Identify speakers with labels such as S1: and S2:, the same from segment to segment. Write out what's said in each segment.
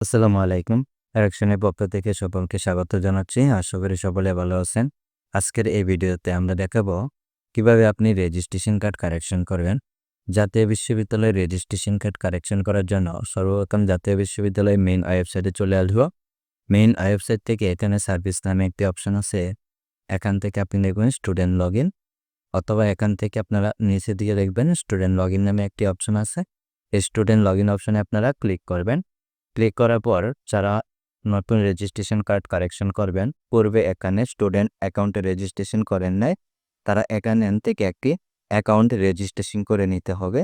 S1: আসসালামু আলাইকুম। এর পক্ষ থেকে সকলকে স্বাগত জানাচ্ছি। আশা করি সকলে ভালো আছেন। আজকের এই ভিডিওতে আমরা দেখাবো কিভাবে আপনি রেজিস্ট্রেশন কার্ড কারেকশন করবেন। জাতীয় বিশ্ববিদ্যালয়ের রেজিস্ট্রেশন কার্ড কারেকশন করার জন্য সর্বপ্রথম জাতীয় বিশ্ববিদ্যালয়ের মেইন ওয়েবসাইটে চলে আসবো। মেইন ওয়েবসাইট থেকে এখানে সার্ভিস নামে একটি অপশন আছে। এখান থেকে আপনি দেখবেন স্টুডেন্ট লগইন, অথবা এখান থেকে আপনারা নিচের দিকে দেখবেন স্টুডেন্ট লগইন নামে একটি অপশন আছে। এই স্টুডেন্ট লগইন অপশনে আপনারা ক্লিক করবেন। ক্লিক করার পর যারা নতুন রেজিস্ট্রেশন কার্ড কারেকশন করবেন, পূর্বে এখানে স্টুডেন্ট অ্যাকাউন্টে রেজিস্ট্রেশন করেন নাই, তারা এখানে থেকে একটি অ্যাকাউন্ট রেজিস্ট্রেশন করে নিতে হবে।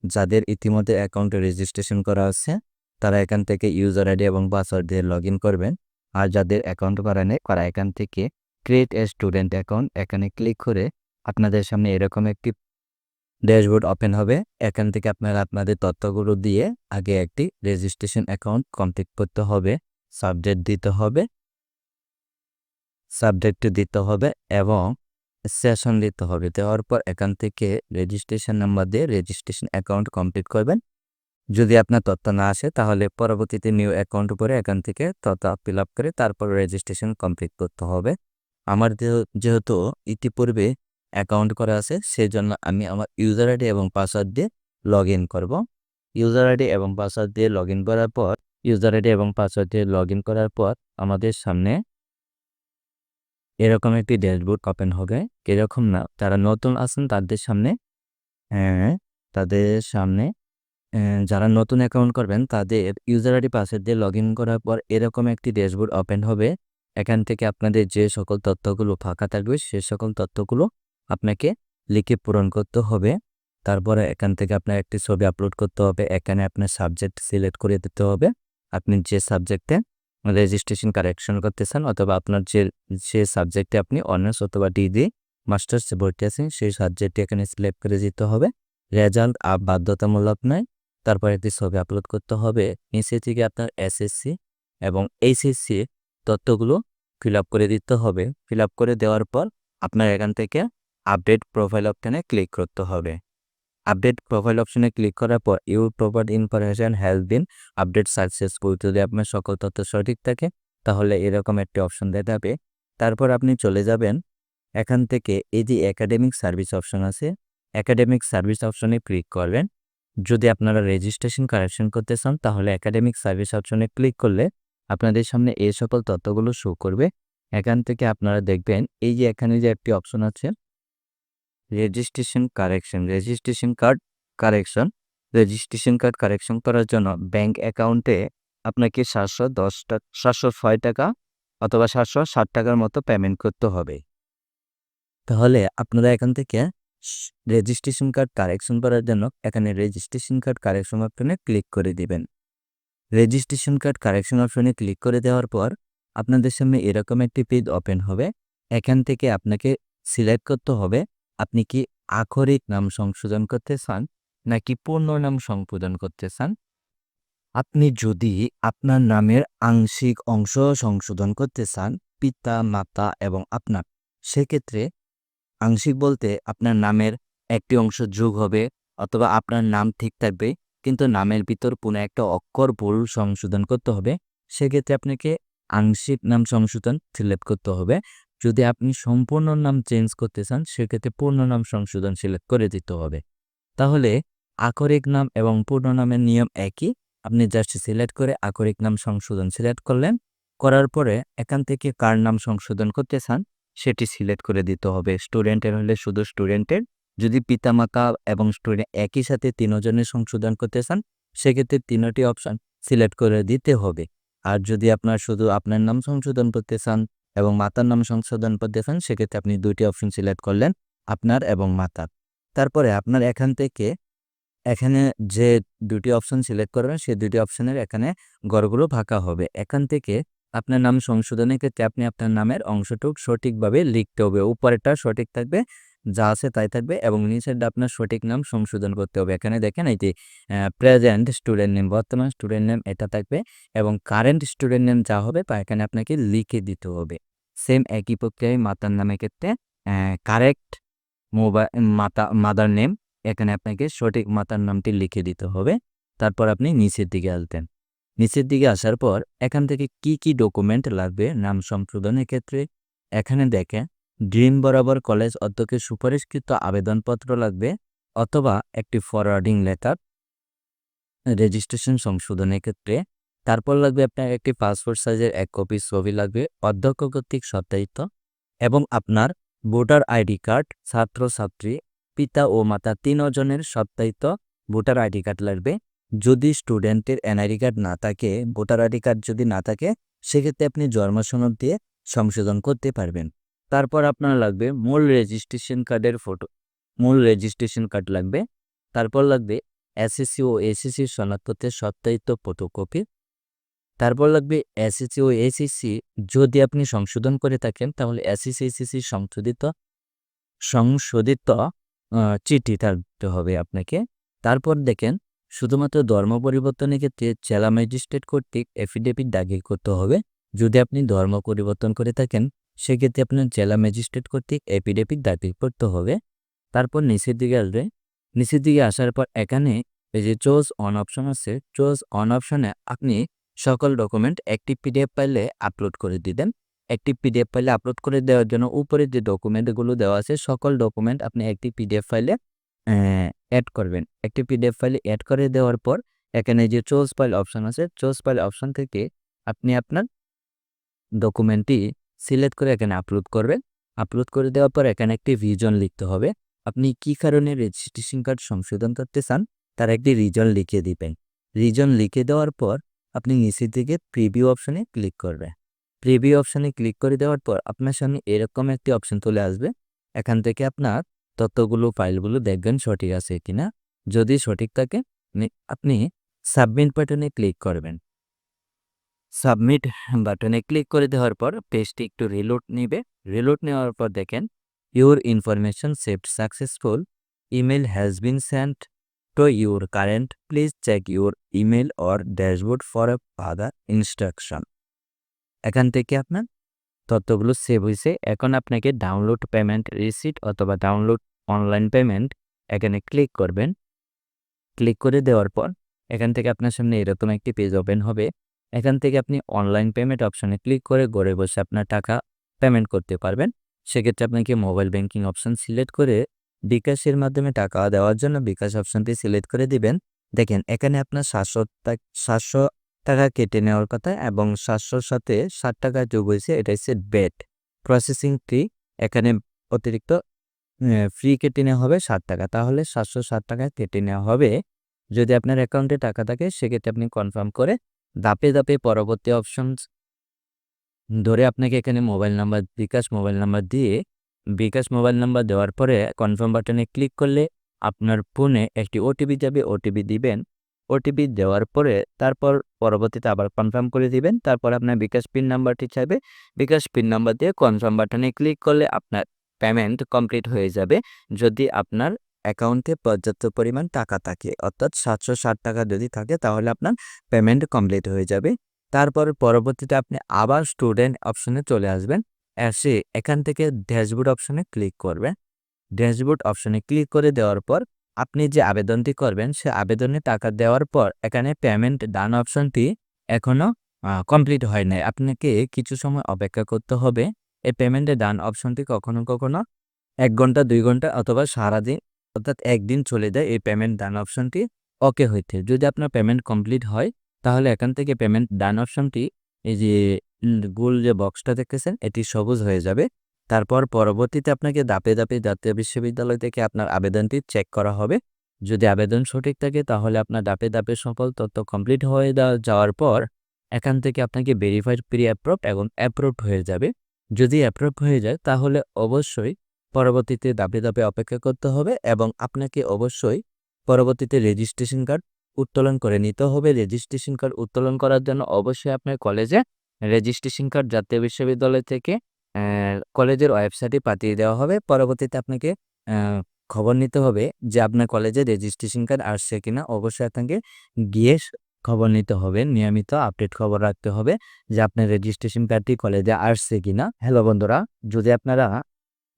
S1: যাদের ইতিমধ্যে অ্যাকাউন্টে রেজিস্ট্রেশন করা আছে তারা এখান থেকে ইউজার আইডি এবং পাসওয়ার্ড দিয়ে লগ ইন করবেন। আর যাদের অ্যাকাউন্ট করা নেই তারা এখান থেকে ক্রিয়েট এ স্টুডেন্ট অ্যাকাউন্ট এখানে ক্লিক করে আপনাদের সামনে এরকম একটি ড্যাশবোর্ড ওপেন হবে। এখান থেকে আপনারা আপনাদের তথ্যগুলো দিয়ে আগে একটি রেজিস্ট্রেশন অ্যাকাউন্ট কমপ্লিট করতে হবে। সাবজেক্ট দিতে হবে এবং সেশন দিতে হবে। দেওয়ার পর এখান থেকে রেজিস্ট্রেশন নাম্বার দিয়ে রেজিস্ট্রেশন অ্যাকাউন্ট কমপ্লিট করবেন। যদি আপনার তথ্য না আসে তাহলে পরবর্তীতে নিউ অ্যাকাউন্ট উপরে এখান থেকে তথ্য ফিল আপ করে তারপর রেজিস্ট্রেশন কমপ্লিট করতে হবে। আমার যেহেতু ইতিপূর্বে অ্যাকাউন্ট করা আছে সেজন্য আমি আমার ইউজার আইডি এবং পাসওয়ার্ড দিয়ে লগ ইন করবো। ইউজার আইডি এবং পাসওয়ার্ড দিয়ে লগ ইন করার পর আমাদের সামনে এরকম একটি ড্যাশবোর্ড ওপেন হবে। এরকম না, যারা নতুন আছেন তাদের সামনে হ্যাঁ, তাদের সামনে যারা নতুন অ্যাকাউন্ট করবেন তাদের ইউজার আইডি পাসওয়ার্ড দিয়ে লগ ইন করার পর এরকম একটি ড্যাশবোর্ড ওপেন হবে। এখান থেকে আপনাদের যে সকল তথ্যগুলো ফাঁকা থাকবে সে সকল তথ্যগুলো আপনাকে লিখে পূরণ করতে হবে। তারপরে এখান থেকে আপনার একটি ছবি আপলোড করতে হবে। এখানে আপনার সাবজেক্ট সিলেক্ট করে দিতে হবে। আপনি যে সাবজেক্টে রেজিস্ট্রেশন কারেকশন করতে চান, অথবা আপনার যে সাবজেক্টে আপনি অনার্স অথবা ডিগ্রি মাস্টার্সে ভর্তি আছেন সেই সাবজেক্টটি এখানে সিলেক্ট করে দিতে হবে। রেজাল্ট বাধ্যতামূলক নয়। তারপর একটি ছবি আপলোড করতে হবে। নিচে থেকে আপনার এসএসসি এবং এইচএসসি তথ্যগুলো ফিল আপ করে দিতে হবে। ফিল আপ করে দেওয়ার পর আপনার এখান থেকে আপডেট প্রোফাইল অপশানে ক্লিক করতে হবে। আপডেট প্রোফাইল অপশনে ক্লিক করার পর your property information has been update successful, যদি আপনার সকল তথ্য সঠিক থাকে তাহলে এরকম একটি অপশন দেখাবে। তারপর আপনি চলে যাবেন এখান থেকে এই যে একাডেমিক সার্ভিস অপশন আছে, একাডেমিক সার্ভিস অপশনে ক্লিক করবেন। যদি আপনারা রেজিস্ট্রেশন কারেকশন করতে চান তাহলে একাডেমিক সার্ভিস অপশনে ক্লিক করলে আপনাদের সামনে এই সকল তথ্যগুলো শো করবে। এখান থেকে আপনারা দেখবেন এই যে এখানে যে একটি অপশন আছে রেজিস্ট্রেশন কার্ড কারেকশন করার জন্য ব্যাংক অ্যাকাউন্টে আপনাকে 706 টাকা অথবা 760 টাকার মতো পেমেন্ট করতে হবে। তাহলে আপনারা এখান থেকে রেজিস্ট্রেশন কার্ড কারেকশন করার জন্য এখানে রেজিস্ট্রেশন কার্ড কারেকশন অপশনে ক্লিক করে দিবেন। রেজিস্ট্রেশন কার্ড কারেকশন অপশনে ক্লিক করে দেওয়ার পর আপনাদের সামনে এরকম একটি পেজ ওপেন হবে। এখান থেকে আপনাকে সিলেক্ট করতে হবে আপনি কি আক্ষরিক নাম সংশোধন করতে চান নাকি পূর্ণ নাম সংশোধন করতে চান। আপনি যদি আপনার নামের আংশিক অংশ সংশোধন করতে চান, পিতা মাতা এবং আপনার, সেক্ষেত্রে আংশিক বলতে আপনার নামের একটি অংশ যোগ হবে, অথবা আপনার নাম ঠিক থাকবে কিন্তু নামের ভিতর কোনো একটা অক্ষর ভুল সংশোধন করতে হবে, সেক্ষেত্রে আপনাকে আংশিক নাম সংশোধন সিলেক্ট করতে হবে। যদি আপনি সম্পূর্ণ নাম চেঞ্জ করতে চান সেক্ষেত্রে পূর্ণ নাম সংশোধন সিলেক্ট করে দিতে হবে। তাহলে আক্ষরিক নাম এবং পূর্ণ নামের নিয়ম একই। আপনি জাস্ট সিলেক্ট করে আক্ষরিক নাম সংশোধন সিলেক্ট করলেন। করার পরে এখান থেকে কার নাম সংশোধন করতে চান সেটি সিলেক্ট করে দিতে হবে। স্টুডেন্টের হলে শুধু স্টুডেন্টের, যদি পিতামাতা এবং স্টুডেন্ট একই সাথে তিনজনের সংশোধন করতে চান সেক্ষেত্রে তিনটি অপশান সিলেক্ট করে দিতে হবে। আর যদি আপনার শুধু আপনার নাম সংশোধন করতে চান এবং মাতার নাম সংশোধন করতে চান সেক্ষেত্রে আপনি দুইটি অপশন সিলেক্ট করলেন, আপনার এবং মাতার। তারপরে আপনার এখান থেকে এখানে যে দুটি অপশন সিলেক্ট করবেন সেই দুটি অপশনের এখানে ঘরগুলো ফাঁকা হবে। এখান থেকে আপনার নাম সংশোধনের ক্ষেত্রে আপনি আপনার নামের অংশটুক সঠিকভাবে লিখতে হবে। উপরেরটা সঠিক থাকবে, যা আছে তাই থাকবে, এবং নিচেরটা আপনার সঠিক নাম সংশোধন করতে হবে। এখানে দেখেন এই যে প্রেজেন্ট স্টুডেন্ট নেম, বর্তমান স্টুডেন্ট নেম এটা থাকবে, এবং কারেন্ট স্টুডেন্ট নেম যা হবে তা এখানে আপনাকে লিখে দিতে হবে। সেম একই প্রক্রিয়ায় মাতার নামের ক্ষেত্রে কারেক্ট মাদার নেম, এখানে আপনাকে সঠিক মাতার নামটি লিখে দিতে হবে। তারপর আপনি নিচের দিকে আসবেন। নিচের দিকে আসার পর এখান থেকে কি ডকুমেন্ট লাগবে নাম সংশোধনের ক্ষেত্রে এখানে দেখেন ড্রিম বরাবর কলেজ অধ্যক্ষের সুপারিশকৃত আবেদনপত্র লাগবে অথবা একটি ফরওয়ার্ডিং লেটার রেজিস্ট্রেশন সংশোধনের ক্ষেত্রে। তারপর লাগবে আপনার একটি পাসপোর্ট সাইজের ১ কপি ছবি লাগবে অধ্যক্ষ কর্তৃক সত্যায়িত এবং আপনার ভোটার আইডি কার্ড, ছাত্রছাত্রী, পিতা ও মাতা ৩ জনের সত্যায়িত ভোটার আইডি কার্ড লাগবে। যদি স্টুডেন্টের এনআইডি কার্ড না থাকে, ভোটার আইডি কার্ড যদি না থাকে, সেক্ষেত্রে আপনি জন্ম সনদ দিয়ে সংশোধন করতে পারবেন। তারপর আপনার লাগবে মূল রেজিস্ট্রেশন কার্ডের ফটো, মূল রেজিস্ট্রেশন কার্ড লাগবে। তারপর লাগবে এসএসসি ও এসএসসির সনদপত্রের সত্যায়িত ফটোকপি। তারপর লাগবে এসএসসি ও এসএসসি যদি আপনি সংশোধন করে থাকেন তাহলে এসএসসি এসএসসি সংশোধিত চিঠি থাকতে হবে আপনাকে। তারপর দেখেন শুধুমাত্র ধর্ম পরিবর্তনের ক্ষেত্রে জেলা ম্যাজিস্ট্রেট কর্তৃক এফিডেভিট দাখিল করতে হবে। যদি আপনি ধর্ম পরিবর্তন করে থাকেন সেক্ষেত্রে আপনার জেলা ম্যাজিস্ট্রেট কর্তৃক এফিডেভিট দাখিল করতে হবে। তারপর নিচের দিকে আসবে, নিচের দিকে আসার পর এখানে এই যে চুজ অন অপশন আছে, চুজ অন অপশনে আপনি সকল ডকুমেন্ট একটি পিডিএফ ফাইলে আপলোড করে দিবেন। একটি পিডিএফ ফাইলে আপলোড করে দেওয়ার জন্য উপরে যে ডকুমেন্টগুলো দেওয়া আছে সকল ডকুমেন্ট আপনি একটি পিডিএফ ফাইলে অ্যাড করবেন। একটি পিডিএফ ফাইলে অ্যাড করে দেওয়ার পর এখানে যে চুজ ফাইল অপশন আছে, চুজ ফাইল অপশন থেকে আপনি আপনার ডকুমেন্টটি সিলেক্ট করে এখানে আপলোড করবেন। আপলোড করে দেওয়ার পর এখানে একটি রিজন লিখতে হবে। আপনি কি কারণে রেজিস্ট্রেশন কার্ড সংশোধন করতে চান তার একটি রিজন লিখে দিবেন। রিজন লিখে দেওয়ার পর আপনি নিচের দিকে প্রিভিউ অপশনে ক্লিক করবেন। প্রিভিউ অপশনে ক্লিক করে দেওয়ার পর আপনার সামনে এরকম একটি অপশন চলে আসবে। এখান থেকে আপনার তথ্যগুলো ফাইলগুলো দেখবেন সঠিক আছে কিনা। যদি সঠিক থাকে আপনি সাবমিট বাটনে ক্লিক করবেন। সাবমিট বাটনে ক্লিক করে দেওয়ার পর পেজটি একটু রিলোড নেবে। রিলোড নেওয়ার পর দেখেন your information saved successful, email has been sent to your current, please check your email or dashboard for further instruction. এখান থেকে আপনার তথ্যগুলো সেভ হয়েছে। এখন আপনাকে ডাউনলোড পেমেন্ট রিসিট অথবা ডাউনলোড অনলাইন পেমেন্ট এখানে ক্লিক করবেন। ক্লিক করে দেওয়ার পর এখান থেকে আপনার সামনে এরকম একটি পেজ ওপেন হবে। এখান থেকে আপনি অনলাইন পেমেন্ট অপশনে ক্লিক করে ঘরে বসে আপনার টাকা পেমেন্ট করতে পারবেন। সেক্ষেত্রে আপনাকে মোবাইল ব্যাংকিং অপশন সিলেক্ট করে বিকাশের মাধ্যমে টাকা দেওয়ার জন্য বিকাশ অপশনটি সিলেক্ট করে দিবেন। দেখেন এখানে আপনার 700 টাকা কেটে নেওয়ার কথা এবং 700-র সাথে 60 টাকা যোগ হয়েছে, এটা হচ্ছে বেট প্রসেসিং ফি। এখানে অতিরিক্ত ফ্রি কেটে নেওয়া হবে 60 টাকা, তাহলে 760 টাকা কেটে নেওয়া হবে। যদি আপনার অ্যাকাউন্টে টাকা থাকে সেক্ষেত্রে আপনি কনফার্ম করে ধাপে ধাপে পরবর্তী অপশন ধরে আপনাকে এখানে মোবাইল নাম্বার, বিকাশ মোবাইল নাম্বার দিয়ে বিকাশ মোবাইল নাম্বার দেওয়ার পরে কনফার্ম বাটনে ক্লিক করলে আপনার ফোনে একটি ওটিপি যাবে, ওটিপি দিবেন। ওটিপি দেওয়ার পরে তারপর পরবর্তীতে আবার কনফার্ম করে দিবেন। তারপর আপনার বিকাশ পিন নাম্বারটি চাইবে, বিকাশ পিন নাম্বার দিয়ে কনফার্ম বাটনে ক্লিক করলে আপনার পেমেন্ট কমপ্লিট হয়ে যাবে। যদি আপনার অ্যাকাউন্টে পর্যাপ্ত পরিমাণ টাকা থাকে, অর্থাৎ 760 টাকা যদি থাকে তাহলে আপনার পেমেন্ট কমপ্লিট হয়ে যাবে। তারপর পরবর্তীতে আপনি আবার স্টুডেন্ট অপশনে চলে আসবেন। এসে এখান থেকে ড্যাশবোর্ড অপশনে ক্লিক করবেন। ড্যাশবোর্ড অপশনে ক্লিক করে দেওয়ার পর আপনি যে আবেদনটি করবেন সে আবেদনে টাকা দেওয়ার পর এখানে পেমেন্ট ডান অপশনটি এখনও কমপ্লিট হয় নাই। আপনাকে কিছু সময় অপেক্ষা করতে হবে। এই পেমেন্টে ডান অপশনটি কখনো কখনো ১ ঘন্টা, ২ ঘন্টা অথবা সারাদিন অর্থাৎ একদিন চলে যায় এই পেমেন্ট ডান অপশনটি ওকে হইতে। যদি আপনার পেমেন্ট কমপ্লিট হয় তাহলে এখান থেকে পেমেন্ট ডান অপশনটি এই যে গোল যে বক্সটা দেখতেছেন এটি সবুজ হয়ে যাবে। তারপর পরবর্তীতে আপনাকে ধাপে ধাপে জাতীয় বিশ্ববিদ্যালয় থেকে আপনার আবেদনটি চেক করা হবে। যদি আবেদন সঠিক থাকে তাহলে আপনার ধাপে ধাপে সকল তথ্য কমপ্লিট হয়ে যাওয়ার পর এখান থেকে আপনাকে ভেরিফাইড প্রি অ্যাপ্রুভড এবং অ্যাপ্রুভড হয়ে যাবে। যদি অ্যাপ্রুভ হয়ে যায় তাহলে অবশ্যই পরবর্তীতে ধাপে ধাপে অপেক্ষা করতে হবে এবং আপনাকে অবশ্যই পরবর্তীতে রেজিস্ট্রেশন কার্ড উত্তোলন করে নিতে হবে। রেজিস্ট্রেশন কার্ড উত্তোলন করার জন্য অবশ্যই আপনার কলেজে রেজিস্ট্রেশন কার্ড জাতীয় বিশ্ববিদ্যালয় থেকে কলেজের ওয়েবসাইটে পাঠিয়ে দেওয়া হবে। পরবর্তীতে আপনাকে খবর নিতে হবে যে আপনার কলেজে রেজিস্ট্রেশন কার্ড আসছে কিনা। অবশ্যই আপনাকে গিয়ে খবর নিতে হবে, নিয়মিত আপডেট খবর রাখতে হবে যে আপনার রেজিস্ট্রেশন কার্ডটি কলেজে আসছে কিনা। হ্যালো বন্ধুরা, যদি আপনারা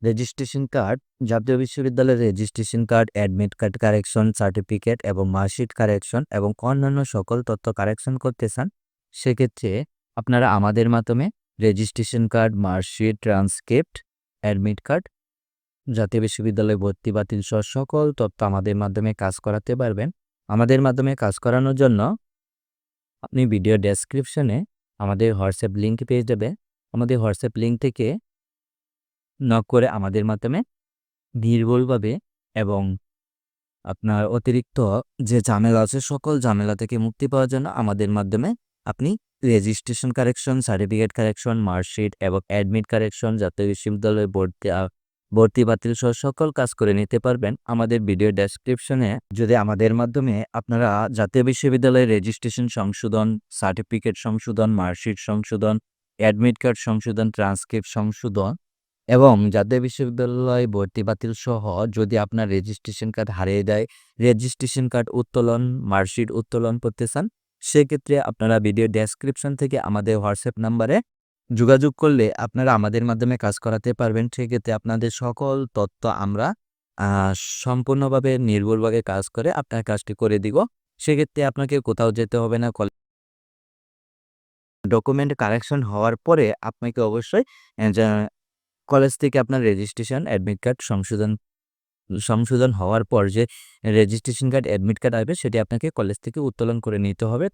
S1: রেজিস্ট্রেশন কার্ড, জাতীয় বিশ্ববিদ্যালয়ের registration card, admit card correction certificate এবং মার্কশিট কারেকশন এবং অন্যান্য সকল তথ্য কারেকশন করতে চান, সেক্ষেত্রে আপনারা আমাদের মাধ্যমে registration card, marksheet, transcript, admit card, জাতীয় বিশ্ববিদ্যালয়ে ভর্তি বাতিল সহ সকল তথ্য আমাদের মাধ্যমে কাজ করাতে পারবেন। আমাদের মাধ্যমে কাজ করানোর জন্য আপনি ভিডিও ডেসক্রিপশনে আমাদের হোয়াটসঅ্যাপ লিঙ্ক পেয়ে যাবে। আমাদের হোয়াটসঅ্যাপ লিঙ্ক থেকে নক করে আমাদের মাধ্যমে নির্ভুলভাবে এবং আপনার অতিরিক্ত যে ঝামেলা আছে সকল ঝামেলা থেকে মুক্তি পাওয়ার জন্য আমাদের মাধ্যমে আপনি registration correction, certificate correction, marksheet এবং অ্যাডমিট কারেকশন, জাতীয় বিশ্ববিদ্যালয়ে ভর্তি বাতিল সহ সকল কাজ করে নিতে পারবেন। আমাদের ভিডিও ডেসক্রিপশনে যদি আমাদের মাধ্যমে আপনারা জাতীয় বিশ্ববিদ্যালয়ের রেজিস্ট্রেশন সংশোধন, সার্টিফিকেট সংশোধন, মার্কশিট সংশোধন, অ্যাডমিট কার্ড সংশোধন, ট্রান্সক্রিপ্ট সংশোধন এবং জাতীয় বিশ্ববিদ্যালয় ভর্তি বাতিল সহ যদি আপনার রেজিস্ট্রেশন কার্ড হারিয়ে যায়, রেজিস্ট্রেশন কার্ড উত্তোলন, মার্কশিট উত্তোলন করতে চান, সেক্ষেত্রে আপনারা ভিডিও ডেসক্রিপশন থেকে আমাদের হোয়াটসঅ্যাপ নাম্বারে যোগাযোগ করলে আপনারা আমাদের মাধ্যমে কাজ করাতে পারবেন। সেক্ষেত্রে আপনাদের সকল তথ্য আমরা আ সম্পূর্ণভাবে নির্ভুলভাবে কাজ করে আপনার কাজটি করে দিব। সেক্ষেত্রে আপনাকে কোথাও যেতে হবে না। ডকুমেন্ট কারেকশন হওয়ার পরে আপনাকে অবশ্যই যা কলেজ থেকে আপনার রেজিস্ট্রেশন, অ্যাডমিট কার্ড সংশোধন হওয়ার পর যে রেজিস্ট্রেশন কার্ড, অ্যাডমিট কার্ড আসবে সেটি আপনাকে কলেজ থেকে উত্তোলন করে নিতে হবে।